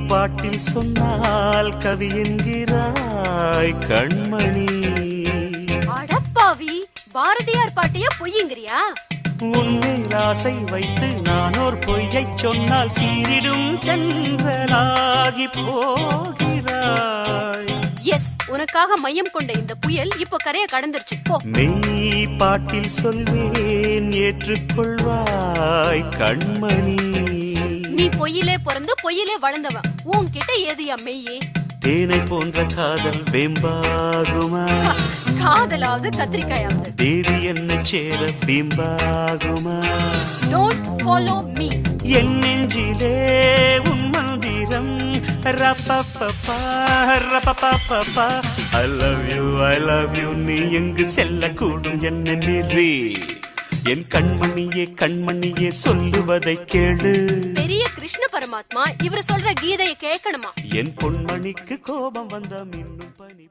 பாட்டில் சொன்னால் கவி என்கிறாய் கண்மணி. அடப்பாவி, பாரதியார் பாட்டையே பொய்யுங்கிறியா? உன்மேல் ஆசை வைத்து நானோர் பொய்யைச் சொன்னால் சீரிடும் தென்றலாகி போகிறாய். எஸ், உனக்காக மையம் கொண்ட இந்த புயல் இப்போ கரைய கடந்துருச்சு. போ. மெய் பாட்டில் சொல்வேன் ஏற்றுக்கொள்வாய் கண்மணி. நீ பொய்யிலே பிறந்து பொய்யிலே வளர்ந்தவன், உன்கிட்ட ஏதுயா மெய்யே? தேனை போன்ற காதல் வெம்பாகுமா? காதலாவது கத்திரிக்காயாவது தேவி என்ன சேர பிம்பாகுமா? Don't follow me. என் நெஞ்சிலே உன் மந்திரம் ரப்பப்பப்பா ரப்பப்பப்பா. I love you, I love you. நீ எங்கு செல்லக்கூடும் என்ன மீறி? என் கண்மணியே கண்மணியே சொல்லுவதை கேளு. பெரிய கிருஷ்ண பரமாத்மா இவர் சொல்ற கீதையை கேட்கணுமா? என் பொன்மணிக்கு கோபம் வந்த மின்னும் பனி.